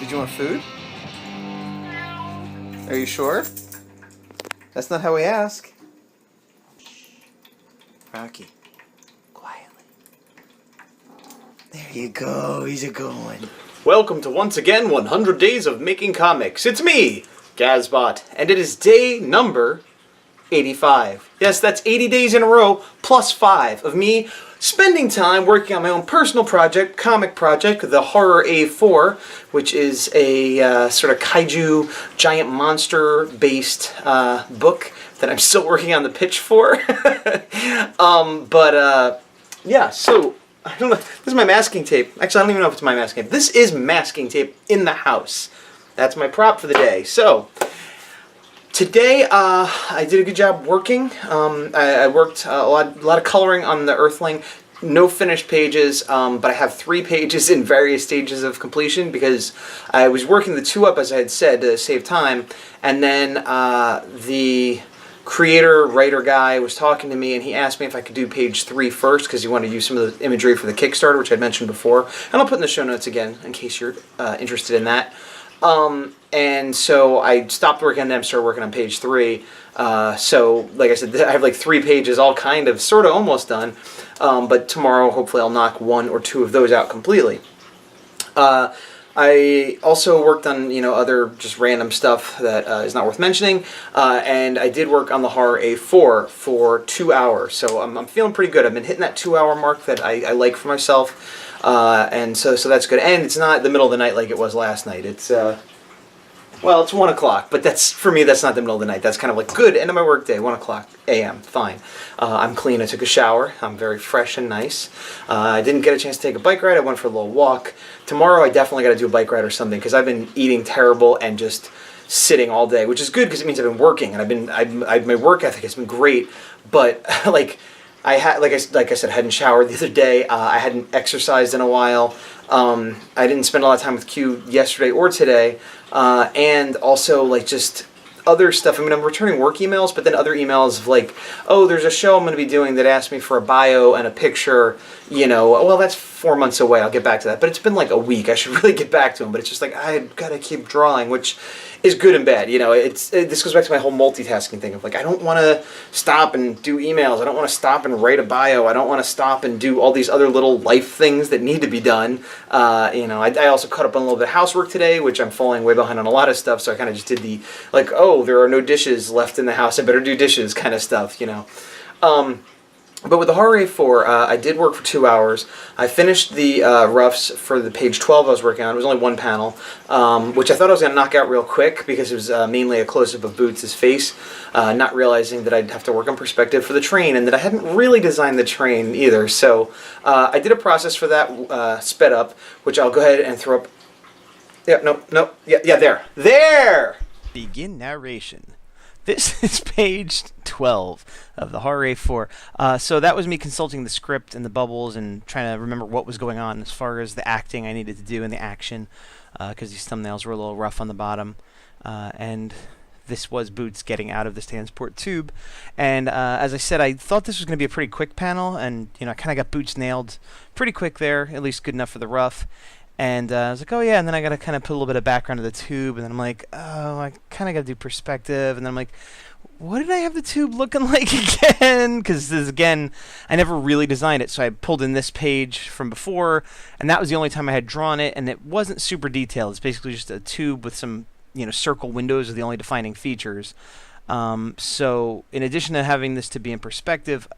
Did you want food? Are you sure? That's not how we ask. Rocky. Quietly. There you go. He's a good one. Welcome to once again 100 Days of Making Comics. It's me, Gazbot, and it is day number 85. Yes, that's 80 days in a row, plus 5 of me spending time working on my own personal project, comic project, the Horror A4, which is a sort of kaiju giant monster-based book that I'm still working on the pitch for. Yeah, so, I don't know, this is my masking tape. Actually, I don't even know if it's my masking tape. This is masking tape in the house. That's my prop for the day. So, today, I did a good job working. I worked a lot of coloring on the Earthling. No finished pages, but I have 3 pages in various stages of completion because I was working the 2 up, as I had said, to save time. And then the creator, writer guy was talking to me, and he asked me if I could do page 3 first because he wanted to use some of the imagery for the Kickstarter, which I'd mentioned before. And I'll put in the show notes again in case you're interested in that. And so I stopped working on them, started working on page 3. So, like I said, I have like 3 pages all kind of, sort of almost done. But tomorrow, hopefully, I'll knock 1 or 2 of those out completely. I also worked on, other just random stuff that is not worth mentioning. And I did work on the Horror A4 for 2 hours. So I'm feeling pretty good. I've been hitting that 2-hour mark that I like for myself. And so that's good. And it's not the middle of the night like it was last night. It's, well, it's 1 o'clock, but for me, that's not the middle of the night. That's kind of like, good, end of my work day, 1 o'clock a.m., fine. I'm clean, I took a shower, I'm very fresh and nice. I didn't get a chance to take a bike ride, I went for a little walk. Tomorrow, I definitely got to do a bike ride or something, because I've been eating terrible and just sitting all day, which is good, because it means I've been working, and my work ethic has been great, but, like I said, I hadn't showered the other day, I hadn't exercised in a while. I didn't spend a lot of time with Q yesterday or today, and also like just other stuff. I mean, I'm returning work emails, but then other emails of like, oh, there's a show I'm going to be doing that asked me for a bio and a picture, well, that's 4 months away, I'll get back to that. But it's been like a week, I should really get back to him, but it's just like, I've got to keep drawing, which is good and bad, this goes back to my whole multitasking thing of like, I don't want to stop and do emails, I don't want to stop and write a bio, I don't want to stop and do all these other little life things that need to be done. I also caught up on a little bit of housework today, which I'm falling way behind on a lot of stuff, so I kind of just did the, like, oh, there are no dishes left in the house, I better do dishes kind of stuff, But with the Horror A4, I did work for 2 hours. I finished the roughs for the page 12 I was working on. It was only 1 panel, which I thought I was going to knock out real quick because it was mainly a close-up of Boots' face, not realizing that I'd have to work on perspective for the train and that I hadn't really designed the train either. So I did a process for that sped up, which I'll go ahead and throw up. Yeah, no, yeah, there. There! Begin narration. This is page 12 of the Horror A4. So that was me consulting the script and the bubbles and trying to remember what was going on as far as the acting I needed to do and the action, because these thumbnails were a little rough on the bottom. And this was Boots getting out of the transport tube. And as I said, I thought this was going to be a pretty quick panel, and I kind of got Boots nailed pretty quick there, at least good enough for the rough. And I was like, oh yeah, and then I got to kind of put a little bit of background of the tube, and then I'm like, oh, I kind of got to do perspective, and then I'm like, what did I have the tube looking like again? Because again, I never really designed it, so I pulled in this page from before, and that was the only time I had drawn it, and it wasn't super detailed. It's basically just a tube with some, circle windows are the only defining features. So in addition to having this to be in perspective,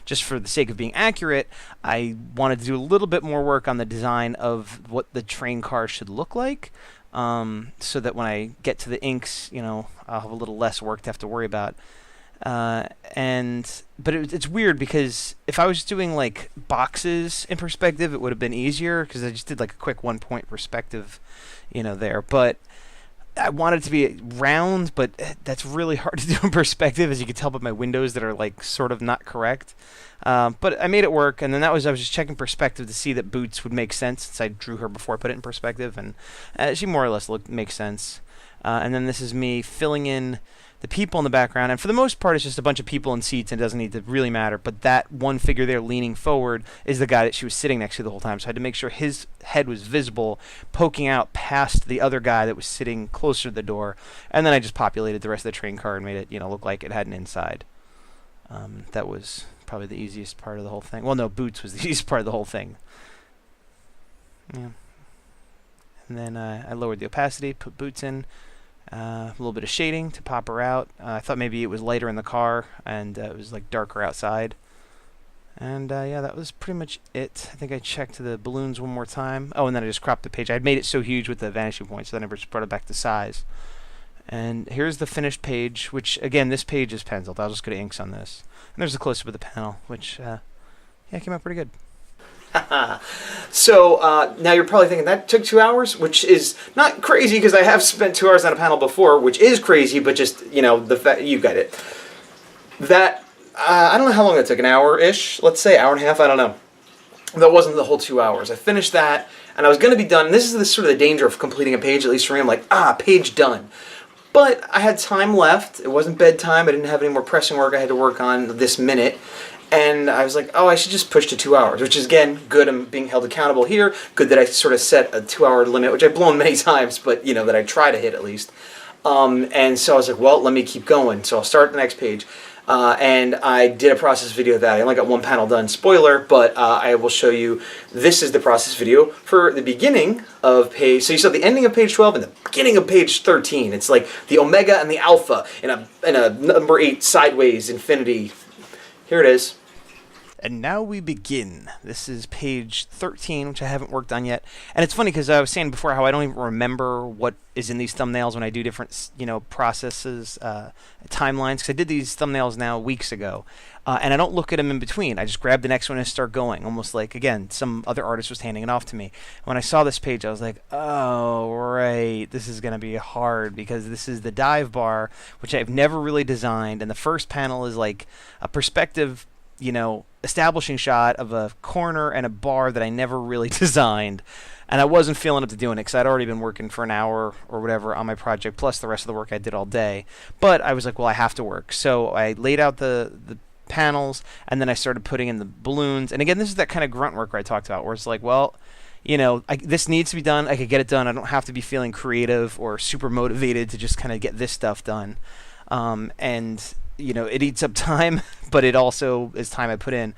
just for the sake of being accurate, I wanted to do a little bit more work on the design of what the train car should look like, so that when I get to the inks, I'll have a little less work to have to worry about. But it's weird because if I was doing like boxes in perspective, it would have been easier because I just did like a quick 1-point perspective, there. But I want it to be round, but that's really hard to do in perspective, as you can tell by my windows that are like sort of not correct. But I made it work, and then I was just checking perspective to see that Boots would make sense since I drew her before I put it in perspective, and she more or less makes sense. And then this is me filling in the people in the background, and for the most part it's just a bunch of people in seats and it doesn't need to really matter, but that one figure there leaning forward is the guy that she was sitting next to the whole time, so I had to make sure his head was visible, poking out past the other guy that was sitting closer to the door, and then I just populated the rest of the train car and made it, look like it had an inside. That was probably the easiest part of the whole thing. Well, no, Boots was the easiest part of the whole thing. Yeah. And then I lowered the opacity, put Boots in, a little bit of shading to pop her out. I thought maybe it was lighter in the car and it was like darker outside. And yeah, that was pretty much it. I think I checked the balloons one more time. Oh, and then I just cropped the page. I had made it so huge with the vanishing point, so then I just brought it back to size. And here's the finished page, which, again, this page is penciled. I'll just go to inks on this. And there's a close-up of the panel, which, yeah, came out pretty good. So now you're probably thinking, that took 2 hours, which is not crazy, because I have spent 2 hours on a panel before, which is crazy, but just, the fact, you got it. That, I don't know how long that took, an hour-ish? Let's say, hour and a half, I don't know. That wasn't the whole 2 hours. I finished that, and I was going to be done. This is the sort of the danger of completing a page, at least for me. I'm like, page done. But I had time left. It wasn't bedtime. I didn't have any more pressing work I had to work on this minute. And I was like, oh, I should just push to 2 hours, which is, again, good. I'm being held accountable here. Good that I sort of set a 2 hour limit, which I've blown many times, but, that I try to hit at least. And so I was like, well, let me keep going. So I'll start the next page. And I did a process video of that. I only got one panel done, spoiler, but I will show you. This is the process video for the beginning of page. So you saw the ending of page 12 and the beginning of page 13. It's like the omega and the alpha in a number 8 sideways infinity. Here it is. And now we begin. This is page 13, which I haven't worked on yet. And it's funny because I was saying before how I don't even remember what is in these thumbnails when I do different, processes, timelines. Because I did these thumbnails now weeks ago. And I don't look at them in between. I just grab the next one and start going. Almost like, again, some other artist was handing it off to me. When I saw this page, I was like, oh, right. This is going to be hard because this is the dive bar, which I've never really designed. And the first panel is like a perspective, establishing shot of a corner and a bar that I never really designed, and I wasn't feeling up to doing it because I'd already been working for an hour or whatever on my project, plus the rest of the work I did all day. But I was like, well, I have to work. So I laid out the panels, and then I started putting in the balloons. And again, this is that kind of grunt work where I talked about, where it's like, well, this needs to be done. I could get it done. I don't have to be feeling creative or super motivated to just kind of get this stuff done. And it eats up time, but it also is time I put in.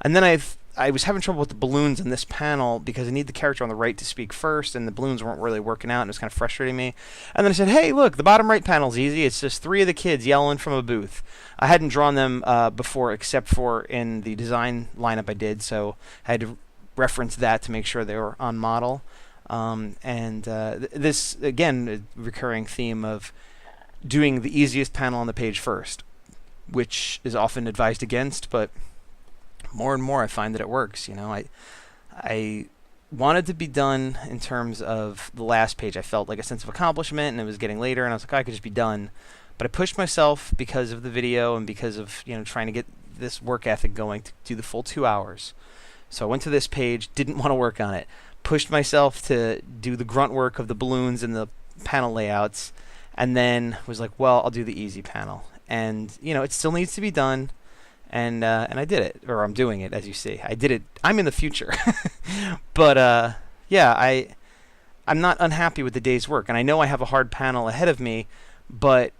And then I was having trouble with the balloons in this panel because I need the character on the right to speak first, and the balloons weren't really working out, and it was kind of frustrating me. And then I said, hey, look, the bottom right panel's easy. It's just 3 of the kids yelling from a booth. I hadn't drawn them before except for in the design lineup I did, so I had to reference that to make sure they were on model. This, again, a recurring theme of doing the easiest panel on the page first, which is often advised against, but more and more I find that it works. I wanted to be done in terms of the last page. I felt like a sense of accomplishment, and it was getting later, and I was like, I could just be done. But I pushed myself because of the video and because of trying to get this work ethic going to do the full 2 hours. So I went to this page, didn't want to work on it, pushed myself to do the grunt work of the balloons and the panel layouts, and then was like, well, I'll do the easy panel. And it still needs to be done, and I did it, or I'm doing it, as you see. I did it. I'm in the future, but yeah, I'm not unhappy with the day's work, and I know I have a hard panel ahead of me, but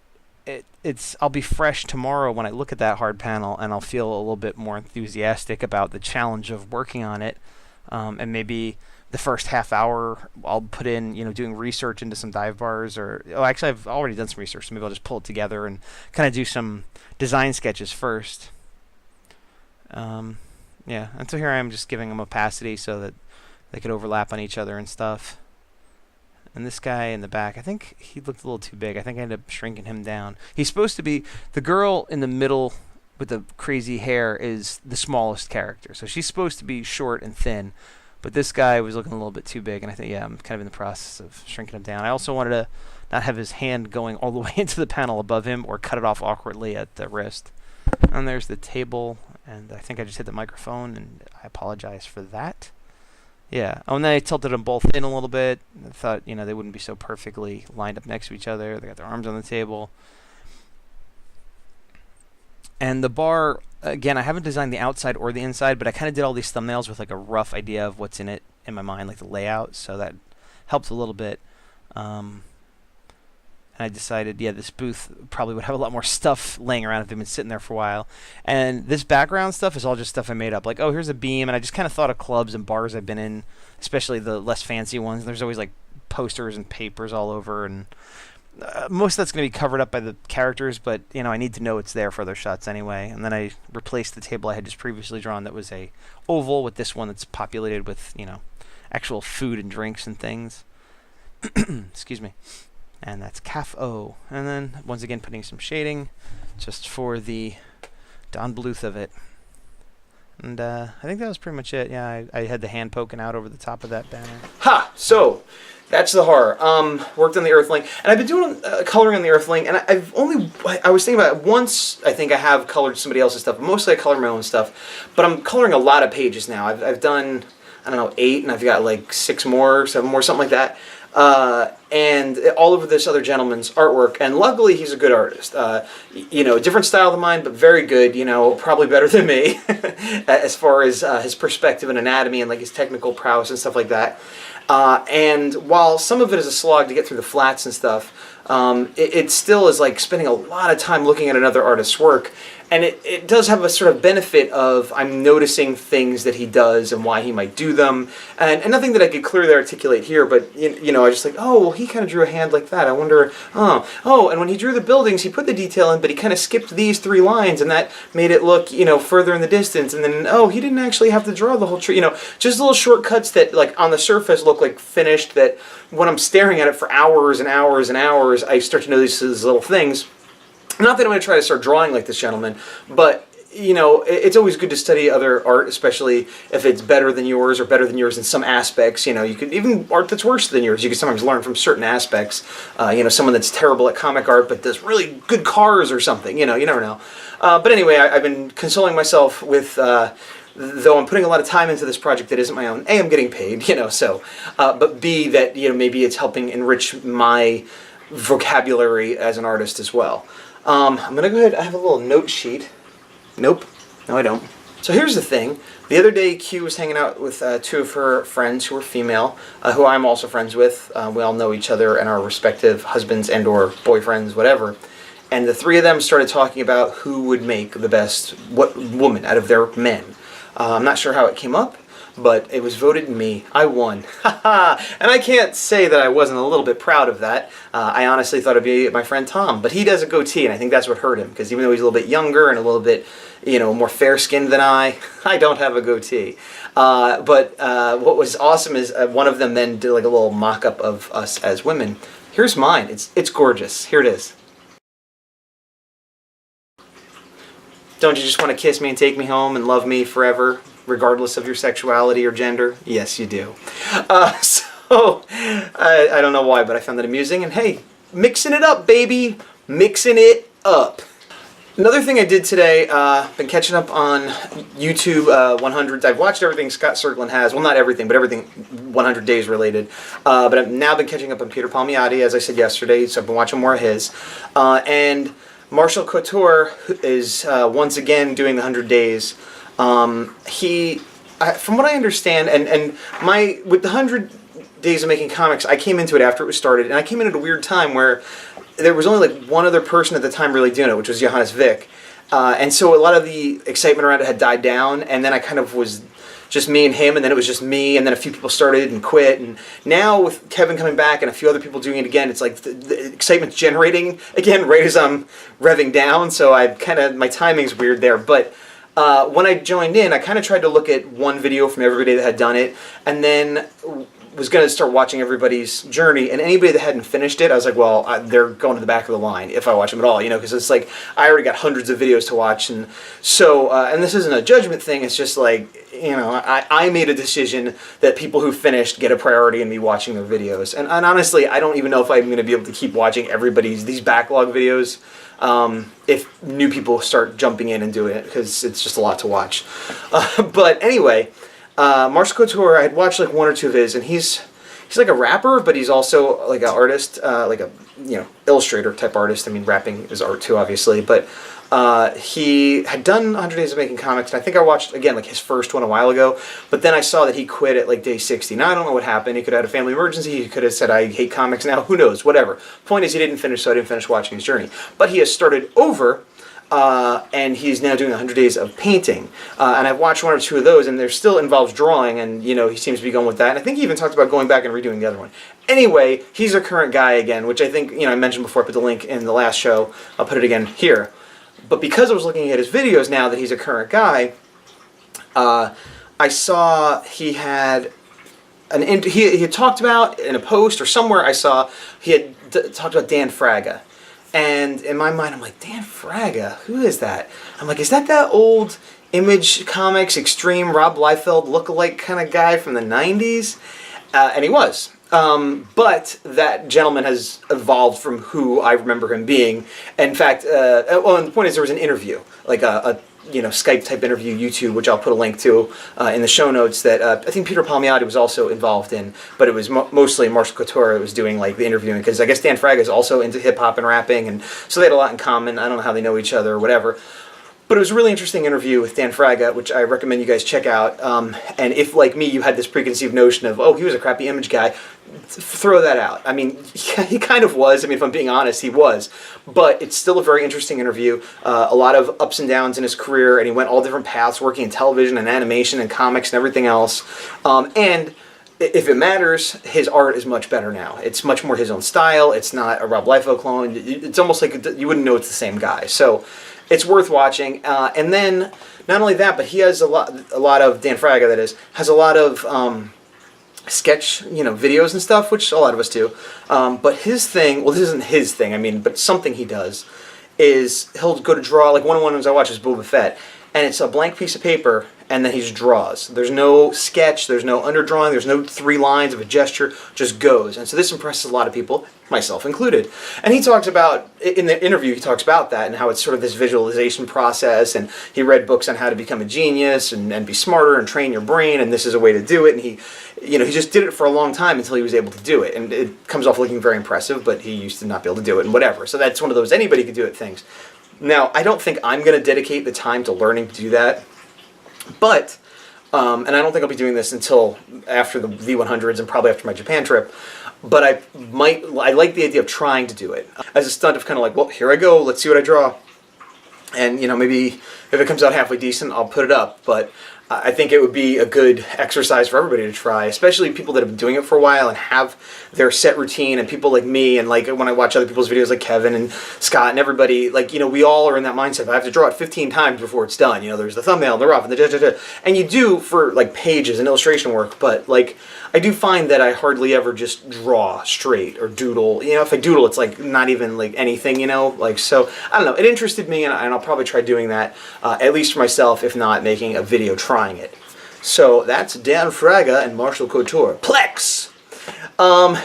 I'll be fresh tomorrow when I look at that hard panel, and I'll feel a little bit more enthusiastic about the challenge of working on it, and maybe the first half hour I'll put in, doing research into some dive bars, or actually I've already done some research, so maybe I'll just pull it together and kind of do some design sketches first. Yeah, and so here I am just giving them opacity so that they could overlap on each other and stuff. And this guy in the back, I think he looked a little too big. I think I ended up shrinking him down. He's supposed to be, the girl in the middle with the crazy hair is the smallest character, so she's supposed to be short and thin. But this guy was looking a little bit too big, and I think, yeah, I'm kind of in the process of shrinking him down. I also wanted to not have his hand going all the way into the panel above him or cut it off awkwardly at the wrist. And there's the table, and I think I just hit the microphone, and I apologize for that. Yeah. Oh, and then I tilted them both in a little bit. I thought, they wouldn't be so perfectly lined up next to each other. They got their arms on the table. And the bar, again, I haven't designed the outside or the inside, but I kind of did all these thumbnails with like a rough idea of what's in it in my mind, like the layout, so that helped a little bit. And I decided, yeah, this booth probably would have a lot more stuff laying around if they've been sitting there for a while. And this background stuff is all just stuff I made up. Like, oh, here's a beam, and I just kind of thought of clubs and bars I've been in, especially the less fancy ones. There's always like posters and papers all over, and most of that's going to be covered up by the characters, but you know, I need to know it's there for other shots anyway. And then I replaced the table I had just previously drawn that was a oval with this one that's populated with, you know, actual food and drinks and things. Excuse me. And that's Caf O. And then once again putting some shading just for the Don Bluth of it. And I think that was pretty much it. Yeah, I had the hand poking out over the top of that banner. Ha! So, that's the horror. Worked on the Earthling, and I've been doing coloring on the Earthling, and I was thinking about it once. I think I have colored somebody else's stuff, but mostly I color my own stuff. But I'm coloring a lot of pages now. I've done, I don't know, 8, and I've got like 6 more, 7 more, something like that. And all over this other gentleman's artwork, and luckily he's a good artist. You know, different style than mine, but very good, you know, probably better than me as far as his perspective and anatomy and like his technical prowess and stuff like that. And while some of it is a slog to get through the flats and stuff, it still is like spending a lot of time looking at another artist's work. And it does have a sort of benefit of I'm noticing things that he does and why he might do them. And nothing that I could clearly articulate here, but, you know, I just like, oh, well, he kind of drew a hand like that. I wonder, oh, and when he drew the buildings, he put the detail in, but he kind of skipped these 3 lines, and that made it look, you know, further in the distance. And then, oh, he didn't actually have to draw the whole tree. You know, just little shortcuts that, like, on the surface look like finished, that when I'm staring at it for hours and hours and hours, I start to notice these little things. Not that I'm going to try to start drawing like this gentleman, but, you know, it's always good to study other art, especially if it's better than yours or better than yours in some aspects. You know, you could, even art that's worse than yours, you can sometimes learn from certain aspects. You know, someone that's terrible at comic art but does really good cars or something, you know, you never know. But anyway, I've been consoling myself with, though I'm putting a lot of time into this project that isn't my own, A, I'm getting paid, you know, so, but B, that, you know, maybe it's helping enrich my vocabulary as an artist as well. I'm going to go ahead, I have a little note sheet. Nope. No, I don't. So here's the thing. The other day, Q was hanging out with 2 of her friends who are female, who I'm also friends with. We all know each other and our respective husbands and or boyfriends, whatever. And the 3 of them started talking about who would make the best woman out of their men. I'm not sure how it came up, but it was voted me. I won. And I can't say that I wasn't a little bit proud of that. I honestly thought it'd be my friend Tom, but he does a goatee, and I think that's what hurt him, because even though he's a little bit younger and a little bit, you know, more fair-skinned than I don't have a goatee. But what was awesome is one of them then did like a little mock-up of us as women. Here's mine. It's gorgeous. Here it is. Don't you just want to kiss me and take me home and love me forever, regardless of your sexuality or gender? Yes, you do. So, I don't know why, but I found that amusing. And hey, mixing it up, baby. Mixing it up. Another thing I did today, been catching up on YouTube 100s. I've watched everything Scott Serkland has. Well, not everything, but everything 100 days related. But I've now been catching up on Peter Palmiotti, as I said yesterday, so I've been watching more of his. And Marshall Couture is once again doing the 100 days. From what I understand, and with the 100 days of making comics, I came into it after it was started, and I came in at a weird time where there was only like one other person at the time really doing it, which was Johannes Vick. And so a lot of the excitement around it had died down, and then I kind of was just me and him, and then it was just me, and then a few people started and quit, and now with Kevin coming back and a few other people doing it again, it's like the excitement's generating again right as I'm revving down, so my timing's weird there, but when I joined in, I kind of tried to look at one video from everybody that had done it, and then was going to start watching everybody's journey, and anybody that hadn't finished it, I was like, well, they're going to the back of the line, if I watch them at all, you know, because it's like, I already got hundreds of videos to watch, and so, and this isn't a judgment thing, it's just like, you know, I made a decision that people who finished get a priority in me watching their videos, and honestly, I don't even know if I'm going to be able to keep watching these backlog videos, if new people start jumping in and doing it, because it's just a lot to watch. But anyway, Marshall Couture, I had watched like 1 or 2 of his, and he's he's like a rapper, but he's also like an artist, like a illustrator type artist. I mean, rapping is art too, obviously, but he had done 100 Days of Making Comics, and I think I watched, again, like his first one a while ago, but then I saw that he quit at like day 60. Now, I don't know what happened. He could have had a family emergency. He could have said, I hate comics now. Who knows? Whatever. Point is, he didn't finish, so I didn't finish watching his journey. But he has started over, and he's now doing 100 Days of Painting. And I've watched one or two of those, and there still involves drawing, and, he seems to be going with that. And I think he even talked about going back and redoing the other one. Anyway, he's a current guy again, which I think, I mentioned before, I put the link in the last show. I'll put it again here. But because I was looking at his videos now that he's a current guy, I saw he had he had talked about in a post or somewhere I saw he had talked about Dan Fraga. And in my mind, I'm like, Dan Fraga? Who is that? I'm like, is that old Image Comics Extreme Rob Liefeld lookalike kind of guy from the 90s? And he was. But that gentleman has evolved from who I remember him being. In fact, and the point is there was an interview, like a Skype type interview, YouTube, which I'll put a link to in the show notes, that I think Peter Palmiotti was also involved in, but it was mostly Marshall Couture that was doing like the interviewing, because I guess Dan Fraga is also into hip hop and rapping, and so they had a lot in common. I don't know how they know each other or whatever. But it was a really interesting interview with Dan Fraga, which I recommend you guys check out. And if, like me, you had this preconceived notion of, oh, he was a crappy Image guy, throw that out. I mean, he kind of was. I mean, if I'm being honest, he was. But it's still a very interesting interview. A lot of ups and downs in his career, and he went all different paths, working in television and animation and comics and everything else. And if it matters, his art is much better now. It's much more his own style. It's not a Rob Liefeld clone. It's almost like you wouldn't know it's the same guy. So it's worth watching. And then, not only that, but he has a lot of, Dan Fraga that is, has a lot of sketch, videos and stuff, which a lot of us do. But his thing, well, this isn't his thing, I mean, but something he does, is he'll go to draw, like one of the ones I watch is Boba Fett, and it's a blank piece of paper, and then he just draws. There's no sketch, there's no underdrawing, there's no 3 lines of a gesture, just goes. And so this impresses a lot of people, myself included. And he talks about, in the interview, he talks about that and how it's sort of this visualization process, and he read books on how to become a genius and be smarter and train your brain, and this is a way to do it. And he just did it for a long time until he was able to do it. And it comes off looking very impressive, but he used to not be able to do it and whatever. So that's one of those anybody could do it things. Now, I don't think I'm going to dedicate the time to learning to do that, but, and I don't think I'll be doing this until after the V100s and probably after my Japan trip, but I like the idea of trying to do it as a stunt of kind of like, well, here I go, let's see what I draw. And, maybe if it comes out halfway decent, I'll put it up, but I think it would be a good exercise for everybody to try, especially people that have been doing it for a while and have their set routine, and people like me, and like when I watch other people's videos like Kevin and Scott and everybody, like, we all are in that mindset of I have to draw it 15 times before it's done. There's the thumbnail and the rough and the da-da-da. And you do for like pages and illustration work, but like I do find that I hardly ever just draw straight or doodle. If I doodle, it's like not even like anything, like, so I don't know. It interested me, and I'll probably try doing that, at least for myself, if not making a video trying it. So that's Dan Fraga and Marshall Couture. Plex! One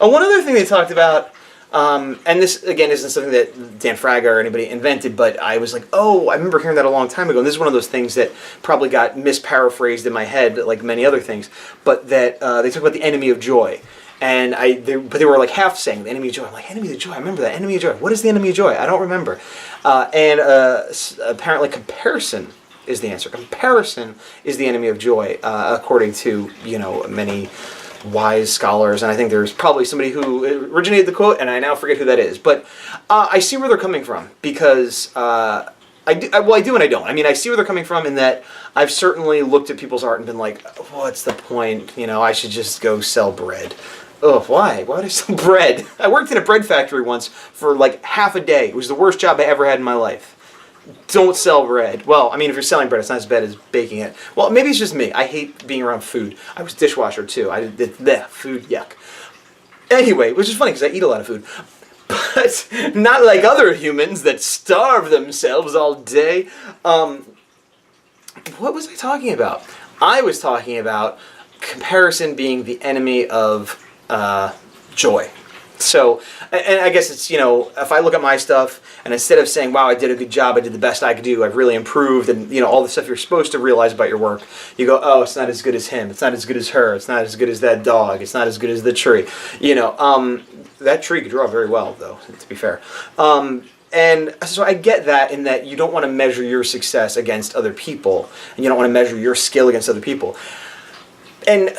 other thing they talked about, and this, again, isn't something that Dan Fraga or anybody invented, but I was like, oh, I remember hearing that a long time ago, and this is one of those things that probably got misparaphrased in my head, like many other things, but that they talk about the enemy of joy. And they were like half saying the enemy of joy. I'm like, enemy of joy, I remember that, enemy of joy. What is the enemy of joy? I don't remember. And apparently comparison is the answer. Comparison is the enemy of joy, according to, many wise scholars, and I think there's probably somebody who originated the quote, and I now forget who that is. But I see where they're coming from, because I do and I don't. I mean, I see where they're coming from in that I've certainly looked at people's art and been like, what's the point? I should just go sell bread. Oh, why? Why would I sell bread? I worked in a bread factory once for like half a day. It was the worst job I ever had in my life. Don't sell bread. Well, I mean, if you're selling bread, it's not as bad as baking it. Well, maybe it's just me. I hate being around food. I was dishwasher too. I did food, yuck. Anyway, which is funny because I eat a lot of food. But not like other humans that starve themselves all day. What was I talking about? I was talking about comparison being the enemy of joy. So, and I guess it's, if I look at my stuff and instead of saying, wow, I did a good job, I did the best I could do, I've really improved, and, all the stuff you're supposed to realize about your work, you go, oh, it's not as good as him, it's not as good as her, it's not as good as that dog, it's not as good as the tree. That tree could draw very well, though, to be fair. And so I get that, in that you don't want to measure your success against other people, and you don't want to measure your skill against other people. And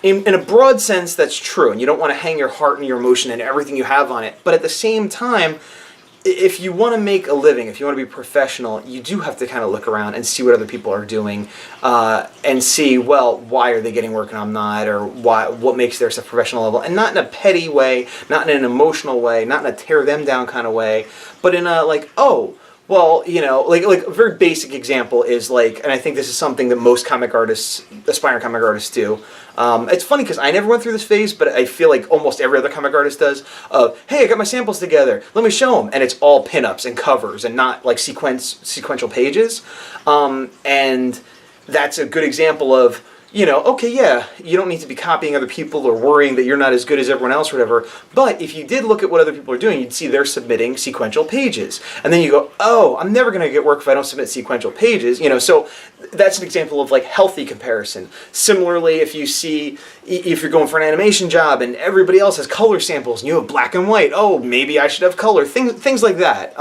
in a broad sense, that's true, and you don't want to hang your heart and your emotion and everything you have on it. But at the same time, if you want to make a living, if you want to be professional, you do have to kind of look around and see what other people are doing, and see, well, why are they getting work and I'm not, or what makes their stuff professional level, and not in a petty way, not in an emotional way, not in a tear them down kind of way, but in a like, oh, well, like a very basic example is like, and I think this is something that most comic artists, aspiring comic artists do. It's funny because I never went through this phase, but I feel like almost every other comic artist does. Hey, I got my samples together. Let me show them, and it's all pinups and covers and not like sequential pages. And that's a good example of, okay, yeah, you don't need to be copying other people or worrying that you're not as good as everyone else or whatever. But if you did look at what other people are doing, you'd see they're submitting sequential pages. And then you go, oh, I'm never going to get work if I don't submit sequential pages. So that's an example of like healthy comparison. Similarly, if you're going for an animation job and everybody else has color samples and you have black and white, oh, maybe I should have color, things like that.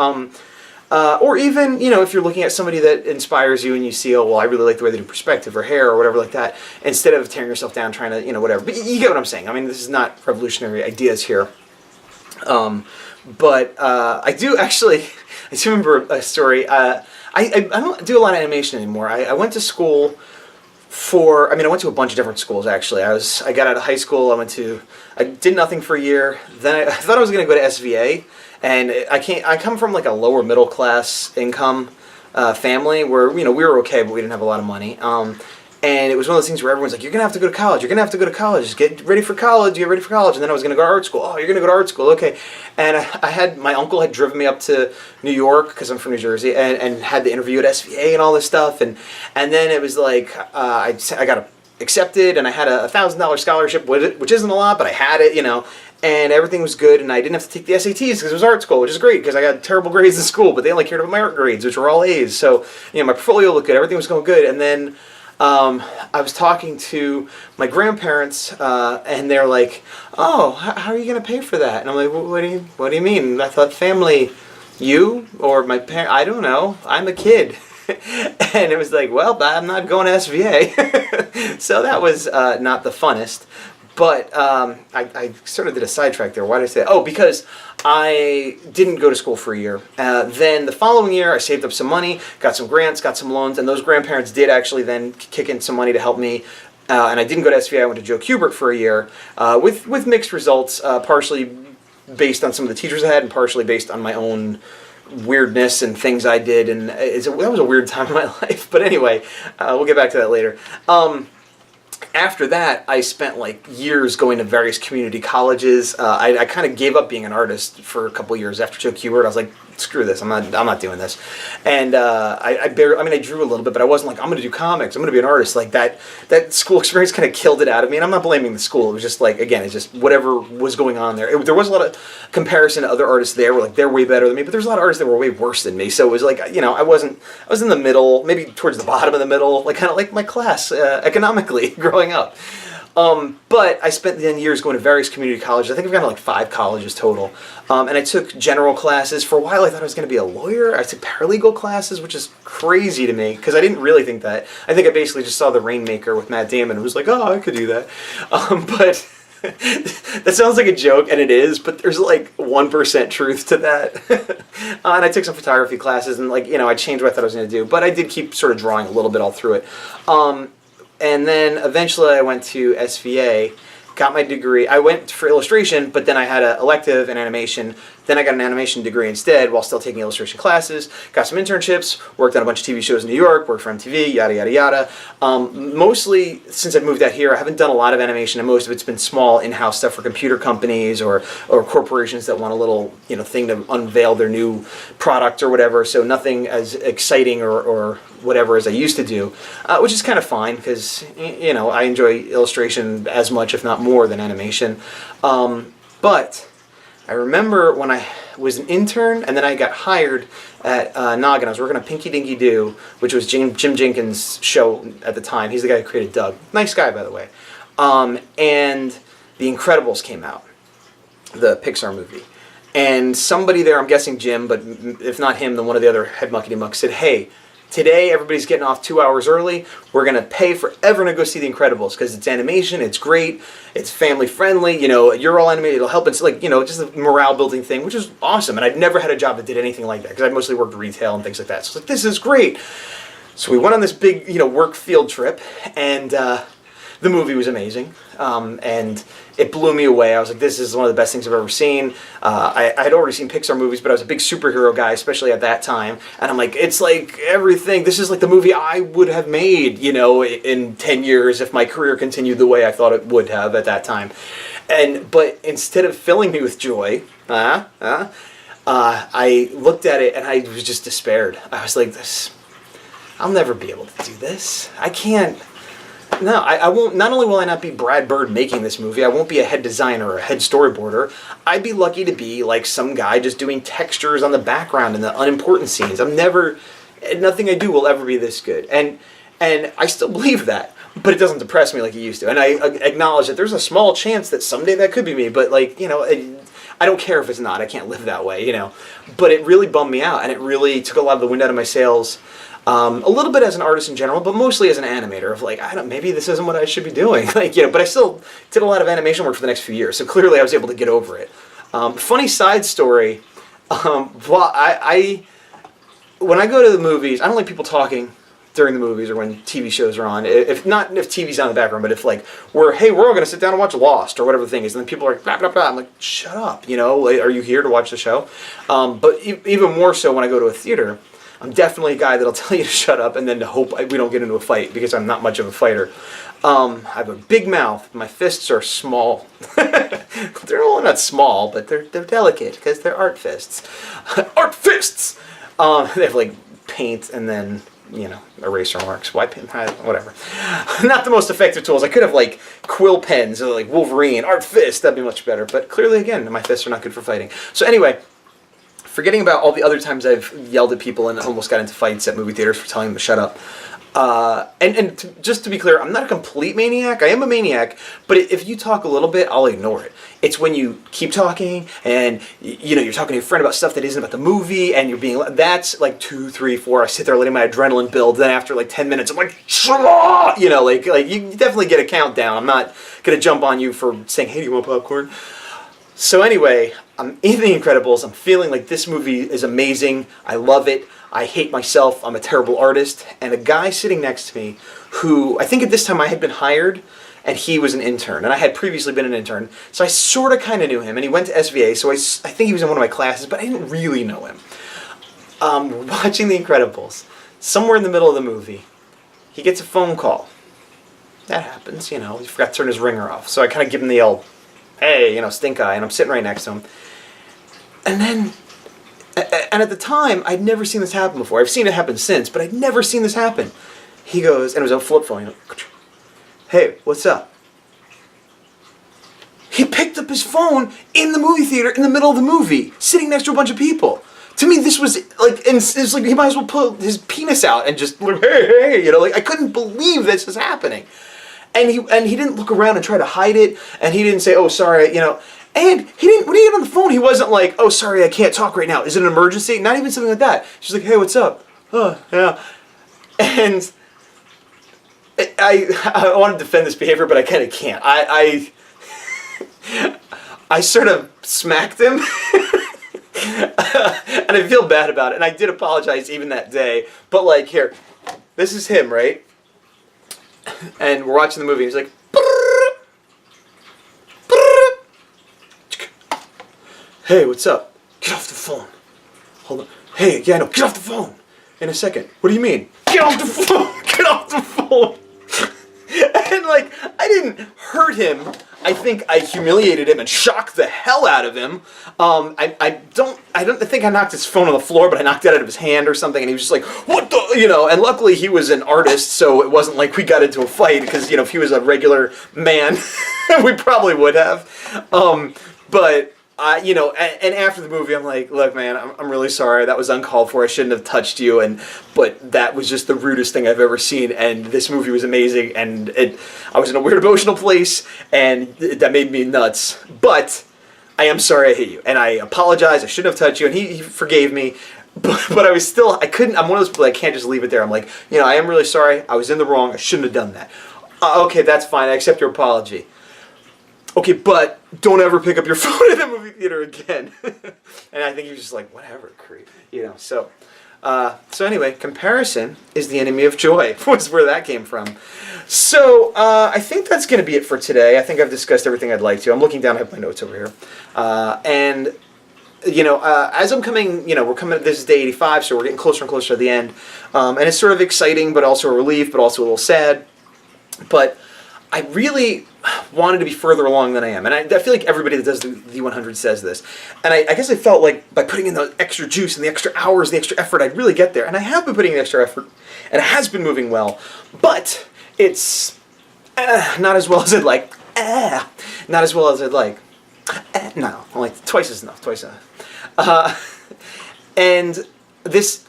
Or even, if you're looking at somebody that inspires you and you see, oh, well, I really like the way they do perspective or hair or whatever like that, instead of tearing yourself down trying to, whatever. But you get what I'm saying. I mean, this is not revolutionary ideas here. But I do remember a story. I don't do a lot of animation anymore. I went to school I went to a bunch of different schools, actually. I got out of high school, I did nothing for a year. Then I thought I was going to go to SVA. And I come from like a lower middle class income family where, we were okay, but we didn't have a lot of money. And it was one of those things where everyone's like, you're going to have to go to college. You're going to have to go to college. Just get ready for college. Get ready for college. And then I was going to go to art school. Oh, you're going to go to art school. Okay. And my uncle had driven me up to New York because I'm from New Jersey and had the interview at SVA and all this stuff. And then it was like, I got accepted and I had a $1,000 scholarship, which isn't a lot, but I had it, and everything was good, and I didn't have to take the SATs because it was art school, which is great because I got terrible grades in school, but they only cared about my art grades, which were all A's. So, my portfolio looked good, everything was going good, and then I was talking to my grandparents, and they're like, "Oh, how are you going to pay for that?" And I'm like, "What do you mean?" I thought, family, you or my parents? I don't know. I'm a kid. And it was like, well, I'm not going to SVA. So that was not the funnest. But I sort of did a sidetrack there. Why did I say that? Oh, because I didn't go to school for a year. Then the following year, I saved up some money, got some grants, got some loans, and those grandparents did actually then kick in some money to help me. And I didn't go to SVA. I went to Joe Kubert for a year with mixed results, partially based on some of the teachers I had and partially based on my own weirdness and things I did. And that was a weird time in my life. But anyway, we'll get back to that later. After that, I spent like years going to various community colleges. I kind of gave up being an artist for a couple years after Joe Kubert. I was like, screw this, I'm not doing this. And I drew a little bit, but I wasn't like, I'm going to do comics, I'm going to be an artist. Like that school experience kind of killed it out of me. And I'm not blaming the school. It was just like, again, it's just whatever was going on there. There was a lot of comparison to other artists there where like they're way better than me, but there's a lot of artists that were way worse than me. So it was like, I was in the middle, maybe towards the bottom of the middle, like kind of like my class economically growing up. But I spent then years going to various community colleges. I think I've gone to like 5 colleges total. And I took general classes. For a while I thought I was going to be a lawyer. I took paralegal classes, which is crazy to me because I didn't really think that. I think I basically just saw The Rainmaker with Matt Damon and was like, oh, I could do that. But that sounds like a joke, and it is, but there's like 1% truth to that. And I took some photography classes and I changed what I thought I was going to do. But I did keep sort of drawing a little bit all through it. And then eventually I went to SVA, got my degree. I went for illustration, but then I had an elective in animation. Then I got an animation degree instead while still taking illustration classes. Got some internships, worked on a bunch of TV shows in New York, worked for MTV, yada, yada, yada. Mostly, since I've moved out here, I haven't done a lot of animation, and most of it's been small in-house stuff for computer companies or corporations that want a little thing to unveil their new product or whatever. So nothing as exciting or whatever as I used to do, which is kind of fine because I enjoy illustration as much, if not more, than animation. But I remember when I was an intern, and then I got hired at Noggin. I was working on Pinky Dinky Doo, which was Jim Jenkins' show at the time. He's the guy who created Doug. Nice guy, by the way. And The Incredibles came out, the Pixar movie. And somebody there, I'm guessing Jim, but if not him, then one of the other head muckety-mucks said, hey, today everybody's getting off 2 hours early. We're going to pay for everyone to go see The Incredibles because it's animation, it's great, it's family friendly, you know, you're all animated, it'll help. It's like, you know, just a morale building thing, which is awesome. And I'd never had a job that did anything like that because I mostly worked retail and things like that. So it's like, this is great. So we went on this big, you know, work field trip, and the movie was amazing, and it blew me away. I was like, this is one of the best things I've ever seen. I had already seen Pixar movies, but I was a big superhero guy, especially at that time. And I'm like, it's like everything. This is like the movie I would have made, you know, in 10 years if my career continued the way I thought it would have at that time. But instead of filling me with joy, I looked at it and I was just despaired. I was like, I'll never be able to do this. I can't. No, I won't. Not only will I not be Brad Bird making this movie, I won't be a head designer or a head storyboarder. I'd be lucky to be like some guy just doing textures on the background and the unimportant scenes. Nothing I do will ever be this good. And I still believe that, but it doesn't depress me like it used to. And I acknowledge that there's a small chance that someday that could be me, but like, you know, I don't care if it's not. I can't live that way, you know. But it really bummed me out, and it really took a lot of the wind out of my sails. A little bit as an artist in general, but mostly as an animator. Of like, maybe this isn't what I should be doing. Like, you know, but I still did a lot of animation work for the next few years, so clearly I was able to get over it. Funny side story. When I go to the movies, I don't like people talking during the movies or when TV shows are on. If TV's on in the background, but if like we're all going to sit down and watch Lost or whatever the thing is, and then people are like, blah, blah, blah. I'm like, shut up, you know, like, are you here to watch the show? But even more so when I go to a theater, I'm definitely a guy that'll tell you to shut up and then to hope we don't get into a fight because I'm not much of a fighter. I have a big mouth. My fists are small. They're really not small, but they're delicate because they're art fists. Art fists! They have like paint and then, you know, eraser marks. Why paint? Whatever. Not the most effective tools. I could have like quill pens or like Wolverine, art fist. That'd be much better. But clearly, again, my fists are not good for fighting. So anyway, forgetting about all the other times I've yelled at people and almost got into fights at movie theaters for telling them to shut up. Just to be clear, I'm not a complete maniac. I am a maniac, but if you talk a little bit, I'll ignore it. It's when you keep talking and, you know, you're talking to your friend about stuff that isn't about the movie and you're being, that's like 2, 3, 4. I sit there letting my adrenaline build. Then after like 10 minutes, I'm like, shut up! You know, like you definitely get a countdown. I'm not going to jump on you for saying, hey, do you want popcorn? So anyway, I'm in The Incredibles. I'm feeling like this movie is amazing. I love it. I hate myself. I'm a terrible artist. And a guy sitting next to me who, I think at this time I had been hired and he was an intern. And I had previously been an intern. So I sort of kind of knew him. And he went to SVA, so I think he was in one of my classes, but I didn't really know him. Watching The Incredibles. Somewhere in the middle of the movie, he gets a phone call. That happens, you know. He forgot to turn his ringer off. So I kind of give him the old, hey, you know, stink eye, and I'm sitting right next to him. And then, and at the time, I'd never seen this happen before. I've seen it happen since, but I'd never seen this happen. He goes, and it was a flip phone, you know, hey, what's up? He picked up his phone in the movie theater in the middle of the movie, sitting next to a bunch of people. To me, this was like, it's like he might as well pull his penis out and just, hey, you know, like I couldn't believe this is happening. And he didn't look around and try to hide it, and he didn't say, oh, sorry, you know, and he didn't, when he got on the phone, he wasn't like, oh, sorry, I can't talk right now. Is it an emergency? Not even something like that. She's like, hey, what's up? Oh, yeah. And I want to defend this behavior, but I kind of can't. I sort of smacked him, and I feel bad about it, and I did apologize even that day, but like, here, this is him, right? And we're watching the movie, and he's like, hey, what's up? Get off the phone. Hold on. Hey, yeah, no, get off the phone. In a second. What do you mean? Get off the phone. Get off the phone. And like, I didn't hurt him. I think I humiliated him and shocked the hell out of him. I don't think I knocked his phone on the floor, but I knocked it out of his hand or something, and he was just like, what the, you know, and luckily he was an artist, so it wasn't like we got into a fight, because, you know, if he was a regular man, we probably would have. But you know, and after the movie, I'm like, look, man, I'm really sorry. That was uncalled for. I shouldn't have touched you. But that was just the rudest thing I've ever seen. And this movie was amazing. And I was in a weird emotional place, and that made me nuts. But I am sorry I hit you, and I apologize. I shouldn't have touched you. And he forgave me. But I was still, I couldn't. I'm one of those people I can't just leave it there. I'm like, you know, I am really sorry. I was in the wrong. I shouldn't have done that. Okay, that's fine. I accept your apology. Okay, but don't ever pick up your phone in the movie theater again. And I think he was just like, whatever, creep. You know, so anyway, comparison is the enemy of joy, was where that came from. So I think that's going to be it for today. I think I've discussed everything I'd like to. I'm looking down, I have my notes over here. And, you know, as I'm coming, you know, this is day 85, so we're getting closer and closer to the end. And it's sort of exciting, but also a relief, but also a little sad. But I really wanted to be further along than I am. And I feel like everybody that does the 100 says this. And I guess I felt like by putting in the extra juice and the extra hours, the extra effort, I'd really get there. And I have been putting in the extra effort, and it has been moving well. But it's not as well as I'd like. Not as well as I'd like. No, like twice as enough, twice enough. And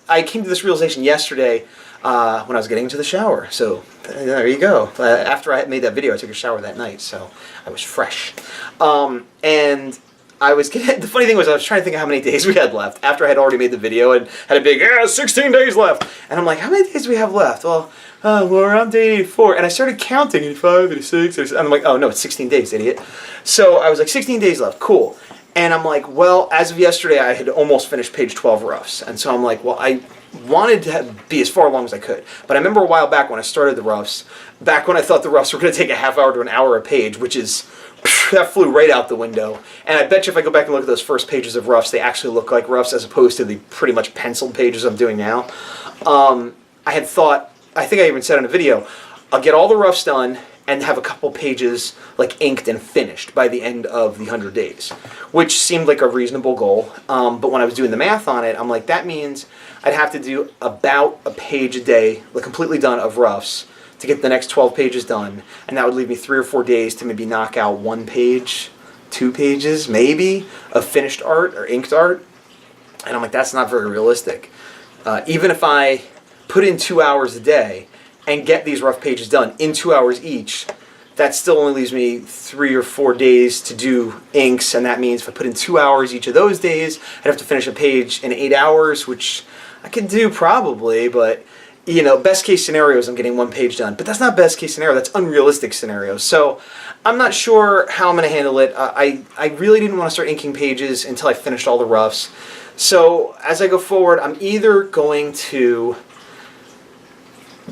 I came to this realization yesterday when I was getting into the shower. So there you go. After I made that video, I took a shower that night, so I was fresh. And I was getting, the funny thing was I was trying to think of how many days we had left after I had already made the video and had a big 16 days left. And I'm like, how many days do we have left? Well, we're on day 84. And I started counting, 85, 86, and I'm like, oh no, it's 16 days, idiot. So I was like, 16 days left, cool. And I'm like, well, as of yesterday, I had almost finished page 12 roughs. And so I'm like, well, I wanted to be as far along as I could. But I remember a while back when I started the roughs, back when I thought the roughs were going to take a half hour to an hour a page, which is, that flew right out the window. And I bet you if I go back and look at those first pages of roughs, they actually look like roughs as opposed to the pretty much penciled pages I'm doing now. I had thought, I think I even said in a video, I'll get all the roughs done and have a couple pages like inked and finished by the end of the 100 days, which seemed like a reasonable goal. But when I was doing the math on it, I'm like, that means I'd have to do about a page a day, like completely done of roughs, to get the next 12 pages done. And that would leave me 3 or 4 days to maybe knock out 1 page, 2 pages, maybe, of finished art or inked art. And I'm like, that's not very realistic. Even if I put in 2 hours a day and get these rough pages done in 2 hours each, that still only leaves me 3 or 4 days to do inks, and that means if I put in 2 hours each of those days, I'd have to finish a page in 8 hours, which I could do probably, but, you know, best case scenario is I'm getting 1 page done. But that's not best case scenario, that's unrealistic scenario. So I'm not sure how I'm going to handle it. I really didn't want to start inking pages until I finished all the roughs. So as I go forward, I'm either going to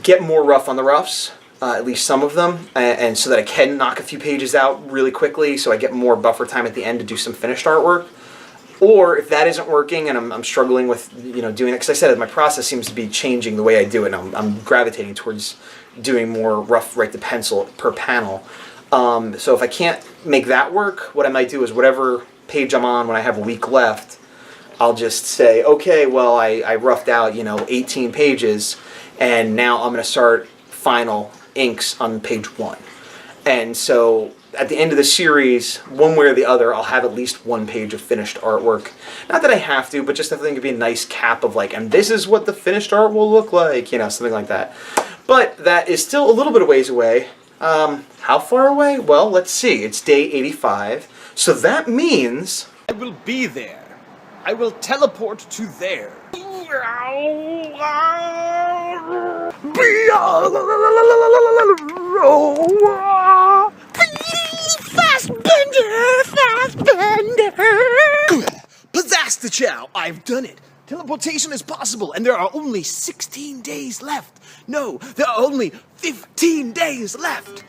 get more rough on the roughs, at least some of them, and so that I can knock a few pages out really quickly so I get more buffer time at the end to do some finished artwork. Or if that isn't working and I'm struggling with, you know, doing it, because I said my process seems to be changing the way I do it, and I'm gravitating towards doing more rough right to pencil per panel. So if I can't make that work, what I might do is whatever page I'm on when I have a week left, I'll just say, okay, well, I roughed out, you know, 18 pages, and now I'm going to start final inks on page 1. And so at the end of the series, one way or the other, I'll have at least 1 page of finished artwork. Not that I have to, but just I think it'd be a nice cap of like, and this is what the finished art will look like, you know, something like that. But that is still a little bit of ways away. How far away? Well, let's see. It's day 85. So that means I will be there. I will teleport to there. Pizzazz the chow! I've done it! Teleportation is possible, and there are only 16 days left. No, there are only 15 days left.